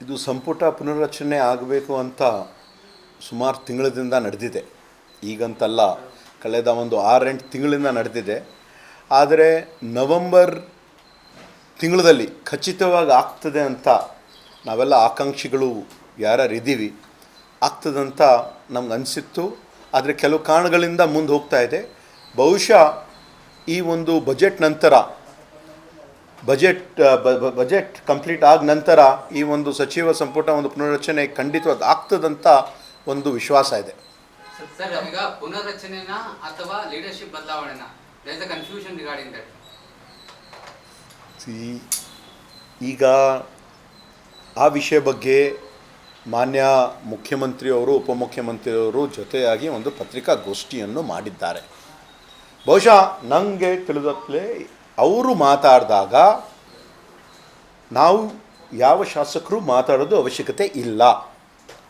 ಇದು ಸಂಪುಟ ಪುನರ್ರಚನೆ ಆಗಬೇಕು ಅಂತ ಸುಮಾರು ತಿಂಗಳಿಂದ ನಡೆದಿದೆ. ಈಗಂತಲ್ಲ, ಕಳೆದ ಒಂದು 6-8 ತಿಂಗಳಿಂದ ನಡೆದಿದೆ. ಆದರೆ ನವಂಬರ್ ತಿಂಗಳಲ್ಲಿ ಖಚಿತವಾಗಿ ಆಗ್ತದೆ ಅಂತ ನಾವೆಲ್ಲ ಆಕಾಂಕ್ಷಿಗಳು ಯಾರ್ಯಾರಿದ್ದೀವಿ, ಆಗ್ತದಂತ ನಮ್ಗೆ ಅನಿಸಿತ್ತು. ಆದರೆ ಕೆಲವು ಕಾರಣಗಳಿಂದ ಮುಂದೆ ಹೋಗ್ತಾ ಇದೆ. ಬಹುಶಃ ಈ ಒಂದು ಬಜೆಟ್ ನಂತರ ಬಜೆಟ್ ಕಂಪ್ಲೀಟ್ ಆದ ನಂತರ ಈ ಒಂದು ಸಚಿವ ಸಂಪುಟ ಒಂದು ಪುನರ್ರಚನೆ ಖಂಡಿತವಾಗಿ ಆಗ್ತದಂತ ಒಂದು ವಿಶ್ವಾಸ ಇದೆ. ಸರ್, ಈಗ ಪುನರ್ರಚನೆನಾ ಅಥವಾ ಲೀಡರ್ಶಿಪ್ ಬದಲಾವಣೆನಾ? There is a confusion regarding that. ಈಗ ಆ ವಿಷಯ ಬಗ್ಗೆ ಮಾನ್ಯ ಮುಖ್ಯಮಂತ್ರಿಯವರು, ಉಪಮುಖ್ಯಮಂತ್ರಿಯವರು ಜೊತೆಯಾಗಿ ಒಂದು ಪತ್ರಿಕಾಗೋಷ್ಠಿಯನ್ನು ಮಾಡಿದ್ದಾರೆ. ಬಹುಶಃ ನನಗೆ ತಿಳಿದಪ್ಲೆ ಅವರು ಮಾತಾಡಿದಾಗ ನಾವು ಯಾವ ಶಾಸಕರು ಮಾತಾಡೋದು ಅವಶ್ಯಕತೆ ಇಲ್ಲ.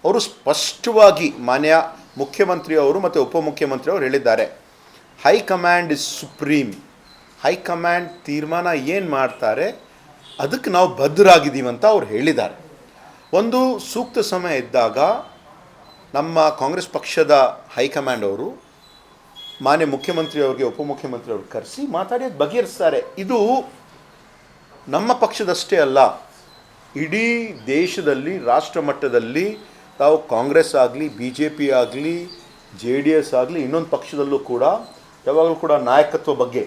ಅವರು ಸ್ಪಷ್ಟವಾಗಿ ಮಾನ್ಯ ಮುಖ್ಯಮಂತ್ರಿಯವರು ಮತ್ತು ಉಪಮುಖ್ಯಮಂತ್ರಿಯವರು ಹೇಳಿದ್ದಾರೆ, ಹೈಕಮಾಂಡ್ ಇಸ್ ಸುಪ್ರೀಂ. ಹೈಕಮಾಂಡ್ ತೀರ್ಮಾನ ಏನು ಮಾಡ್ತಾರೆ ಅದಕ್ಕೆ ನಾವು ಬದ್ಧರಾಗಿದ್ದೀವಿ ಅಂತ ಅವ್ರು ಹೇಳಿದ್ದಾರೆ. ಒಂದು ಸೂಕ್ತ ಸಮಯ ಇದ್ದಾಗ ನಮ್ಮ ಕಾಂಗ್ರೆಸ್ ಪಕ್ಷದ ಹೈಕಮಾಂಡ್ ಅವರು ಮಾನ್ಯ ಮುಖ್ಯಮಂತ್ರಿಯವ್ರಿಗೆ, ಉಪಮುಖ್ಯಮಂತ್ರಿಯವ್ರಿಗೆ ಕರೆಸಿ ಮಾತಾಡಿ ಅದು ಬಗೆಹರಿಸ್ತಾರೆ. ಇದು ನಮ್ಮ ಪಕ್ಷದಷ್ಟೇ ಅಲ್ಲ, ಇಡೀ ದೇಶದಲ್ಲಿ ರಾಷ್ಟ್ರ ಮಟ್ಟದಲ್ಲಿ ತಾವು ಕಾಂಗ್ರೆಸ್ ಆಗಲಿ, BJP ಆಗಲಿ, JDS ಆಗಲಿ, ಇನ್ನೊಂದು ಪಕ್ಷದಲ್ಲೂ ಕೂಡ ಯಾವಾಗಲೂ ಕೂಡ ನಾಯಕತ್ವ ಬಗ್ಗೆ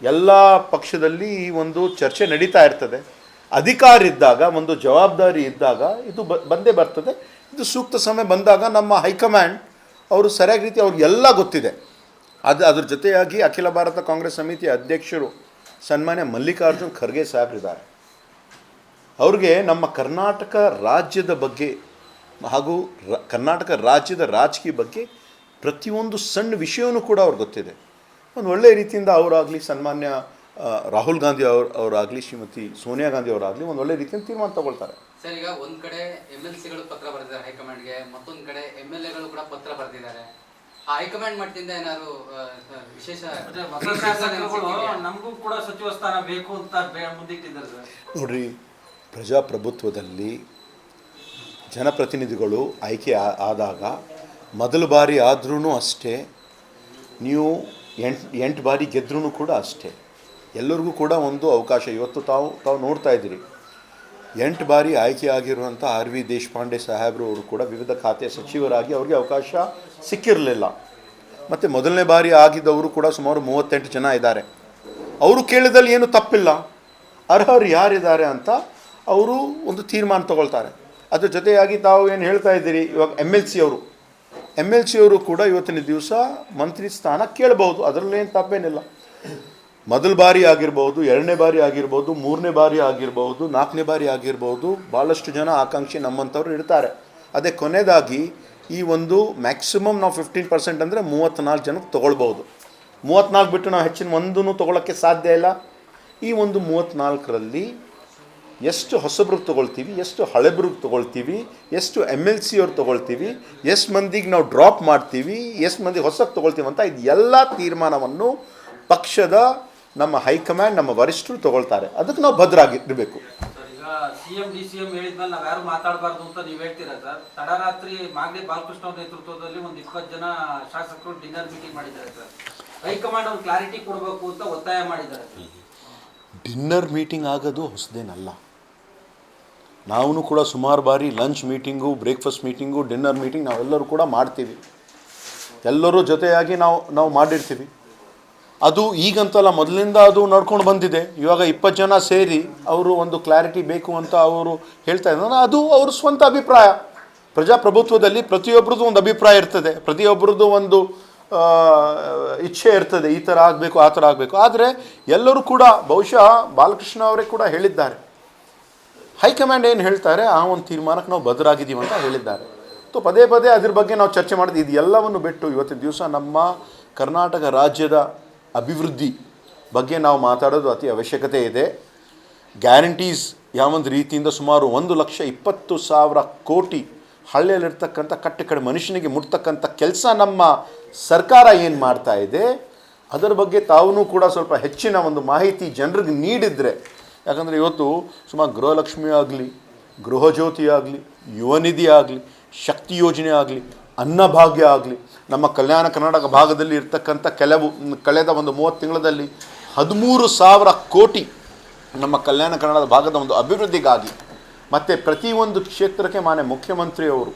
ಎಲ್ಲ ಪಕ್ಷದಲ್ಲಿ ಈ ಒಂದು ಚರ್ಚೆ ನಡೀತಾ ಇರ್ತದೆ. ಅಧಿಕಾರ ಇದ್ದಾಗ, ಒಂದು ಜವಾಬ್ದಾರಿ ಇದ್ದಾಗ ಇದು ಬಂದೇ ಬರ್ತದೆ. ಇದು ಸೂಕ್ತ ಸಮಯ ಬಂದಾಗ ನಮ್ಮ ಹೈಕಮಾಂಡ್ ಅವರು ಸರಿಯಾದ ರೀತಿ ಅವ್ರಿಗೆಲ್ಲ ಗೊತ್ತಿದೆ. ಅದ್ರ ಜೊತೆಯಾಗಿ ಅಖಿಲ ಭಾರತ ಕಾಂಗ್ರೆಸ್ ಸಮಿತಿಯ ಅಧ್ಯಕ್ಷರು ಸನ್ಮಾನ್ಯ ಮಲ್ಲಿಕಾರ್ಜುನ್ ಖರ್ಗೆ ಸಾಹೇಬರಿದ್ದಾರೆ. ಅವ್ರಿಗೆ ನಮ್ಮ ಕರ್ನಾಟಕ ರಾಜ್ಯದ ಬಗ್ಗೆ ಹಾಗೂ ಕರ್ನಾಟಕ ರಾಜ್ಯದ ರಾಜಕೀಯ ಬಗ್ಗೆ ಪ್ರತಿಯೊಂದು ಸಣ್ಣ ವಿಷಯವೂ ಕೂಡ ಅವ್ರಿಗೆ ಗೊತ್ತಿದೆ. ಒಂದು ಒಳ್ಳೆಯ ರೀತಿಯಿಂದ ಅವರಾಗಲಿ, ಸನ್ಮಾನ್ಯ ರಾಹುಲ್ ಗಾಂಧಿ ಅವರಾಗಲಿ, ಶ್ರೀಮತಿ ಸೋನಿಯಾ ಗಾಂಧಿ ಅವರಾಗಲಿ ಒಂದು ಒಳ್ಳೆಯ ರೀತಿಯಿಂದ ತೀರ್ಮಾನ ತಗೊಳ್ತಾರೆ. ಸರ್, ಈಗ ಒಂದು ಕಡೆ MLCಗಳು ಪತ್ರ ಬರೆದಿದ್ದಾರೆ ಹೈಕಮಾಂಡ್ಗೆ, ಮತ್ತೊಂದು ಕಡೆ MLAಗಳು ಕೂಡ ಪತ್ರ ಬರೆದಿದ್ದಾರೆ. ಆ ಹೈಕಮಾಂಡ್ ಮಟ್ಟದಿಂದ ಏನಾದ್ರು ವಿಶೇಷ ನಮಗೂ ಕೂಡ ಸಚಿವ ಸ್ಥಾನ ಬೇಕು ಅಂತ ಮುಂದಿಟ್ಟಿದ್ದಾರೆ? ನೋಡ್ರಿ, ಪ್ರಜಾಪ್ರಭುತ್ವದಲ್ಲಿ ಜನಪ್ರತಿನಿಧಿಗಳು ಆಯ್ಕೆ ಆದಾಗ ಮೊದಲ ಬಾರಿ ಆದ್ರೂ ಅಷ್ಟೇ, ನೀವು 8 ಬಾರಿ ಗೆದ್ರೂ ಕೂಡ ಅಷ್ಟೇ, ಎಲ್ಲರಿಗೂ ಕೂಡ ಒಂದು ಅವಕಾಶ. ಇವತ್ತು ತಾವು ನೋಡ್ತಾ ಇದ್ದೀರಿ, 8 ಬಾರಿ ಆಯ್ಕೆ ಆಗಿರುವಂಥ RV ದೇಶಪಾಂಡೆ ಸಾಹೇಬರು ಅವರು ಕೂಡ ವಿವಿಧ ಖಾತೆಯ ಸಚಿವರಾಗಿ ಅವ್ರಿಗೆ ಅವಕಾಶ ಸಿಕ್ಕಿರಲಿಲ್ಲ. ಮತ್ತು ಮೊದಲನೇ ಬಾರಿ ಆಗಿದ್ದವರು ಕೂಡ ಸುಮಾರು 38 ಜನ ಇದ್ದಾರೆ. ಅವರು ಕೇಳಿದಲ್ಲಿ ಏನು ತಪ್ಪಿಲ್ಲ, ಅರ್ಹರು ಯಾರಿದ್ದಾರೆ ಅಂತ ಅವರು ಒಂದು ತೀರ್ಮಾನ ತಗೊಳ್ತಾರೆ. ಅದ್ರ ಜೊತೆಯಾಗಿ ತಾವು ಏನು ಹೇಳ್ತಾ ಇದ್ದೀರಿ, ಇವಾಗ MLC ಅವರು ಕೂಡ ಇವತ್ತಿನ ದಿವಸ ಮಂತ್ರಿ ಸ್ಥಾನ ಕೇಳಬಹುದು, ಅದರಲ್ಲೇನು ತಪ್ಪೇನಿಲ್ಲ. ಮೊದಲ ಬಾರಿ ಆಗಿರ್ಬೋದು, 2ನೇ ಬಾರಿ ಆಗಿರ್ಬೋದು, 3ನೇ ಬಾರಿ ಆಗಿರ್ಬೋದು, 4ನೇ ಬಾರಿ ಆಗಿರ್ಬೋದು, ಭಾಳಷ್ಟು ಜನ ಆಕಾಂಕ್ಷಿ ನಮ್ಮಂಥವ್ರು ಇರ್ತಾರೆ. ಅದೇ ಕೊನೆಯದಾಗಿ ಈ ಒಂದು ಮ್ಯಾಕ್ಸಿಮಮ್ ನಾವು 15% ಅಂದರೆ 34 ಜನಕ್ಕೆ ತೊಗೊಳ್ಬೋದು. 34 ಬಿಟ್ಟು ನಾವು ಹೆಚ್ಚಿನ ಒಂದೂ ತೊಗೊಳಕ್ಕೆ ಸಾಧ್ಯ ಇಲ್ಲ. ಈ ಒಂದು 34ರಲ್ಲಿ ಎಷ್ಟು ಹೊಸಬ್ರಿಗೆ ತೊಗೊಳ್ತೀವಿ, ಎಷ್ಟು ಹಳೆಬ್ರಿಗೆ ತೊಗೊಳ್ತೀವಿ, ಎಷ್ಟು MLC ಅವ್ರು ತೊಗೊಳ್ತೀವಿ, ಎಷ್ಟು ಮಂದಿಗೆ ನಾವು ಡ್ರಾಪ್ ಮಾಡ್ತೀವಿ, ಎಷ್ಟು ಮಂದಿಗೆ ಹೊಸಕ್ಕೆ ತೊಗೊಳ್ತೀವಿ ಅಂತ ಇದು ಎಲ್ಲ ತೀರ್ಮಾನವನ್ನು ಪಕ್ಷದ ನಮ್ಮ ಹೈಕಮಾಂಡ್, ನಮ್ಮ ವರಿಷ್ಠರು ತೊಗೊಳ್ತಾರೆ. ಅದಕ್ಕೆ ನಾವು ಭದ್ರಾಗಿರಬೇಕು. ಈಗ CM DCM ಹೇಳಿದ್ಮೇಲೆ ನಾವು ಯಾರು ಮಾತಾಡಬಾರ್ದು ಅಂತ ನೀವು ಹೇಳ್ತೀರಾ ಸರ್? ತಡರಾತ್ರಿ ಮಾಗಡಿ ಬಾಲಕೃಷ್ಣ ಅವ್ರ ನೇತೃತ್ವದಲ್ಲಿ ಒಂದು 20 ಜನ ಶಾಸಕರು ಡಿನ್ನರ್ ಮೀಟಿಂಗ್ ಮಾಡಿದ್ದಾರೆ ಸರ್. ಹೈಕಮಾಂಡ್ ಅವ್ರು ಕ್ಲಾರಿಟಿ ಕೊಡಬೇಕು ಅಂತ ಒತ್ತಾಯ ಮಾಡಿದ್ದಾರೆ. ಡಿನ್ನರ್ ಮೀಟಿಂಗ್ ಆಗೋದು ಹೊಸದೇನಲ್ಲ. ನಾವು ಕೂಡ ಸುಮಾರು ಬಾರಿ lunch meeting, breakfast meeting, dinner meeting ನಾವೆಲ್ಲರೂ ಕೂಡ ಮಾಡ್ತೀವಿ. ಎಲ್ಲರೂ ಜೊತೆಯಾಗಿ ನಾವು ಮಾಡಿರ್ತೀವಿ. ಅದು ಈಗಂತಲ್ಲ, ಮೊದಲಿಂದ ಅದು ನಡ್ಕೊಂಡು ಬಂದಿದೆ. ಇವಾಗ 20 ಜನ ಸೇರಿ ಅವರು ಒಂದು ಕ್ಲಾರಿಟಿ ಬೇಕು ಅಂತ ಅವರು ಹೇಳ್ತಾ ಇದ್ದಾರೆ. ಅದು ಅವ್ರ ಸ್ವಂತ ಅಭಿಪ್ರಾಯ. ಪ್ರಜಾಪ್ರಭುತ್ವದಲ್ಲಿ ಪ್ರತಿಯೊಬ್ಬರದ್ದು ಒಂದು ಅಭಿಪ್ರಾಯ ಇರ್ತದೆ, ಪ್ರತಿಯೊಬ್ಬರದ್ದು ಒಂದು ಇಚ್ಛೆ ಇರ್ತದೆ, ಈ ಥರ ಆಗಬೇಕು, ಆ ಥರ ಆಗಬೇಕು. ಆದರೆ ಎಲ್ಲರೂ ಕೂಡ, ಬಹುಶಃ ಬಾಲಕೃಷ್ಣ ಅವರೇ ಕೂಡ ಹೇಳಿದ್ದಾರೆ, ಹೈಕಮಾಂಡ್ ಏನು ಹೇಳ್ತಾರೆ ಆ ಒಂದು ತೀರ್ಮಾನಕ್ಕೆ ನಾವು ಬದ್ಧರಾಗಿದ್ದೀವಿ ಅಂತ ಹೇಳಿದ್ದಾರೆ. ಪದೇ ಪದೇ ಅದ್ರ ಬಗ್ಗೆ ನಾವು ಚರ್ಚೆ ಮಾಡಿದ್ವಿ. ಇದು ಎಲ್ಲವನ್ನು ಬಿಟ್ಟು ಇವತ್ತಿನ ದಿವಸ ನಮ್ಮ ಕರ್ನಾಟಕ ರಾಜ್ಯದ ಅಭಿವೃದ್ಧಿ ಬಗ್ಗೆ ನಾವು ಮಾತಾಡೋದು ಅತಿ ಅವಶ್ಯಕತೆ ಇದೆ. ಗ್ಯಾರಂಟೀಸ್ ಯಾವೊಂದು ರೀತಿಯಿಂದ ಸುಮಾರು 1,20,000 ಕೋಟಿ ಹಳ್ಳಿಯಲ್ಲಿರ್ತಕ್ಕಂಥ ಕಟ್ಟೆ ಮನುಷ್ಯನಿಗೆ ಮುಟ್ತಕ್ಕಂಥ ಕೆಲಸ ನಮ್ಮ ಸರ್ಕಾರ ಏನು ಮಾಡ್ತಾ ಇದೆ ಅದರ ಬಗ್ಗೆ ತಾವೂ ಕೂಡ ಸ್ವಲ್ಪ ಹೆಚ್ಚಿನ ಒಂದು ಮಾಹಿತಿ ಜನರಿಗೆ ನೀಡಿದರೆ, ಯಾಕಂದರೆ ಇವತ್ತು ಸುಮಾರು ಗೃಹಲಕ್ಷ್ಮಿ ಆಗಲಿ, ಗೃಹಜ್ಯೋತಿ ಆಗಲಿ, ಯುವನಿಧಿ ಆಗಲಿ, ಶಕ್ತಿ ಯೋಜನೆ ಆಗಲಿ, ಅನ್ನಭಾಗ್ಯ ಆಗಲಿ, ನಮ್ಮ ಕಲ್ಯಾಣ ಕರ್ನಾಟಕ ಭಾಗದಲ್ಲಿ ಇರ್ತಕ್ಕಂಥ ಕಳೆದ ಒಂದು 30 ತಿಂಗಳಲ್ಲಿ 13,000 ಕೋಟಿ ನಮ್ಮ ಕಲ್ಯಾಣ ಕನ್ನಡದ ಭಾಗದ ಒಂದು ಅಭಿವೃದ್ಧಿಗಾಗಿ ಮತ್ತು ಪ್ರತಿಯೊಂದು ಕ್ಷೇತ್ರಕ್ಕೆ ಮಾನ್ಯ ಮುಖ್ಯಮಂತ್ರಿಯವರು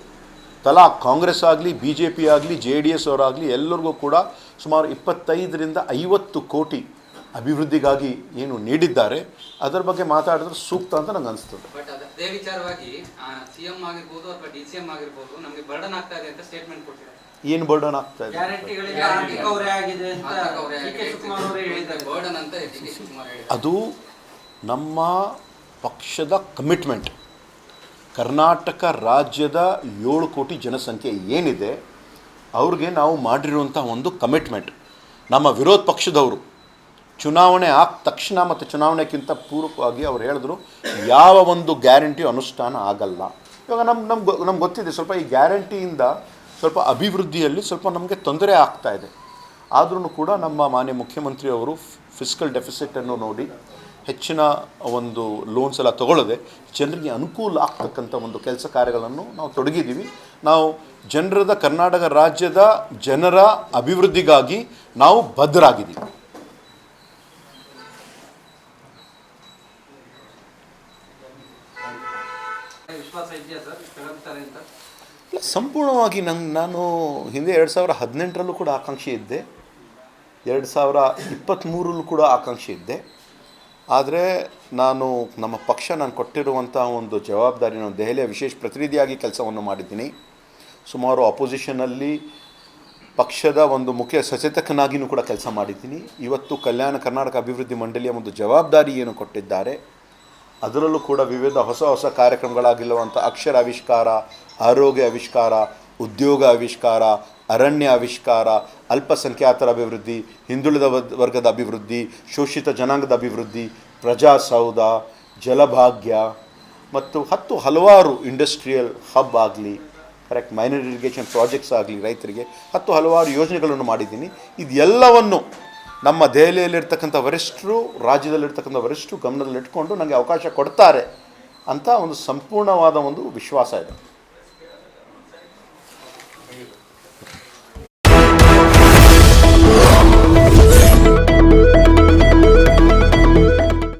ತಲಾ ಕಾಂಗ್ರೆಸ್ ಆಗಲಿ, BJP ಆಗಲಿ, JDS ಅವರಾಗಲಿ ಎಲ್ಲರಿಗೂ ಕೂಡ ಸುಮಾರು 25ರಿಂದ 50 ಕೋಟಿ ಅಭಿವೃದ್ಧಿಗಾಗಿ ಏನು ನೀಡಿದ್ದಾರೆ, ಅದರ ಬಗ್ಗೆ ಮಾತಾಡಿದ್ರೆ ಸೂಕ್ತ ಅಂತ ನಂಗೆ ಅನಿಸ್ತದೆ. ಬಟ್ ಅದೇ ವಿಚಾರವಾಗಿ CM ಆಗಿರ್ಬೋದು ಅಥವಾ DCM ಆಗಿರ್ಬೋದು ನಮಗೆ ಬರ್ಡನ್ ಆಗ್ತಾ ಇದೆ ಅಂತ ಸ್ಟೇಟ್ಮೆಂಟ್ ಕೊಟ್ಟಿದ್ದಾರೆ. ಏನು ಬರ್ಡನ್ ಆಗ್ತಾ ಇದೆ? ಗ್ಯಾರಂಟಿಗಳಿಗೆ ಆರ್ಥಿಕ ಹೊರೆ ಆಗಿದೆ ಅಂತ DK ಶಿವಕುಮಾರ್ ಅವರು ಹೇಳಿದ್ದಾರೆ. ಬರ್ಡನ್ ಅಂತ DK ಶಿವಕುಮಾರ್ ಹೇಳಿದ್ದಾರೆ. ಅದು ನಮ್ಮ ಪಕ್ಷದ ಕಮಿಟ್ಮೆಂಟ್. ಕರ್ನಾಟಕ ರಾಜ್ಯದ 7 ಕೋಟಿ ಜನಸಂಖ್ಯೆ ಏನಿದೆ ಅವ್ರಿಗೆ ನಾವು ಮಾಡಿರುವಂಥ ಒಂದು ಕಮಿಟ್ಮೆಂಟ್. ನಮ್ಮ ವಿರೋಧ ಪಕ್ಷದವರು ಚುನಾವಣೆ ಆದ ತಕ್ಷಣ ಮತ್ತು ಚುನಾವಣೆಗಿಂತ ಪೂರ್ವಕವಾಗಿ ಅವ್ರು ಹೇಳಿದ್ರು ಯಾವ ಒಂದು ಗ್ಯಾರಂಟಿಯು ಅನುಷ್ಠಾನ ಆಗಲ್ಲ. ಇವಾಗ ನಮ್ಗೆ ಗೊತ್ತಿದೆ ಸ್ವಲ್ಪ ಈ ಗ್ಯಾರಂಟಿಯಿಂದ ಸ್ವಲ್ಪ ಅಭಿವೃದ್ಧಿಯಲ್ಲಿ ಸ್ವಲ್ಪ ನಮಗೆ ತೊಂದರೆ ಆಗ್ತಾಯಿದೆ. ಆದ್ರೂ ಕೂಡ ನಮ್ಮ ಮಾನ್ಯ ಮುಖ್ಯಮಂತ್ರಿಯವರು ಫಿಸ್ಕಲ್ ಡೆಫಿಸಿಟನ್ನು ನೋಡಿ ಹೆಚ್ಚಿನ ಒಂದು ಲೋನ್ಸ್ ಎಲ್ಲ ತಗೊಳ್ಳದೆ ಜನರಿಗೆ ಅನುಕೂಲ ಆಗ್ತಕ್ಕಂಥ ಒಂದು ಕೆಲಸ ಕಾರ್ಯಗಳನ್ನು ನಾವು ತೊಡಗಿದ್ದೀವಿ. ನಾವು ಕರ್ನಾಟಕ ರಾಜ್ಯದ ಜನರ ಅಭಿವೃದ್ಧಿಗಾಗಿ ನಾವು ಬದ್ಧರಾಗಿದ್ದೀವಿ. ವಿಶ್ವಾಸ ಇದೆಯಾ ಸರ್ ತಗೊಳ್ತಾರೆ ಅಂತ? ಸಂಪೂರ್ಣವಾಗಿ ನಾನು ಹಿಂದೆ 2018ರಲ್ಲೂ ಕೂಡ ಆಕಾಂಕ್ಷಿ ಇದ್ದೆ, 2023ರಲ್ಲೂ ಕೂಡ ಆಕಾಂಕ್ಷಿ ಇದ್ದೆ. ಆದರೆ ನಮ್ಮ ಪಕ್ಷ ನಾನು ಕೊಟ್ಟಿರುವಂಥ ಒಂದು ಜವಾಬ್ದಾರಿ, ನಾನು ದೆಹಲಿಯ ವಿಶೇಷ ಪ್ರತಿನಿಧಿಯಾಗಿ ಕೆಲಸವನ್ನು ಮಾಡಿದ್ದೀನಿ. ಸುಮಾರು ಅಪೋಸಿಷನಲ್ಲಿ ಪಕ್ಷದ ಒಂದು ಮುಖ್ಯ ಸಚೇತಕನಾಗಿಯೂ ಕೂಡ ಕೆಲಸ ಮಾಡಿದ್ದೀನಿ. ಇವತ್ತು ಕಲ್ಯಾಣ ಕರ್ನಾಟಕ ಅಭಿವೃದ್ಧಿ ಮಂಡಳಿಯ ಒಂದು ಜವಾಬ್ದಾರಿ ಏನು ಕೊಟ್ಟಿದ್ದಾರೆ, ಅದರಲ್ಲೂ ಕೂಡ ವಿವಿಧ ಹೊಸ ಕಾರ್ಯಕ್ರಮಗಳಾಗಿರುವಂಥ ಅಕ್ಷರ ಆವಿಷ್ಕಾರ, ಆರೋಗ್ಯ ಆವಿಷ್ಕಾರ, ಉದ್ಯೋಗ ಆವಿಷ್ಕಾರ, ಅರಣ್ಯ ಆವಿಷ್ಕಾರ, ಅಲ್ಪಸಂಖ್ಯಾತರ ಅಭಿವೃದ್ಧಿ, ಹಿಂದುಳಿದ ವರ್ಗದ ಅಭಿವೃದ್ಧಿ, ಶೋಷಿತ ಜನಾಂಗದ ಅಭಿವೃದ್ಧಿ, ಪ್ರಜಾಸೌಧ, ಜಲಭಾಗ್ಯ ಮತ್ತು ಹಲವಾರು ಇಂಡಸ್ಟ್ರಿಯಲ್ ಹಬ್ ಆಗಲಿ, ಕರೆಕ್ಟ್ ಮೈನರ್ ಇರಿಗೇಷನ್ ಪ್ರಾಜೆಕ್ಟ್ಸ್ ಆಗಲಿ, ರೈತರಿಗೆ ಹಲವಾರು ಯೋಜನೆಗಳನ್ನು ಮಾಡಿದ್ದೀನಿ. ಇದೆಲ್ಲವನ್ನು ನಮ್ಮ ದೆಹಲಿಯಲ್ಲಿರ್ತಕ್ಕಂಥ ವರಿಷ್ಠರು, ರಾಜ್ಯದಲ್ಲಿರ್ತಕ್ಕಂಥ ವರಿಷ್ಠರು ಗಮನದಲ್ಲಿಟ್ಕೊಂಡು ನನಗೆ ಅವಕಾಶ ಕೊಡ್ತಾರೆ ಅಂತ ಒಂದು ಸಂಪೂರ್ಣವಾದ ಒಂದು ವಿಶ್ವಾಸ ಇದೆ.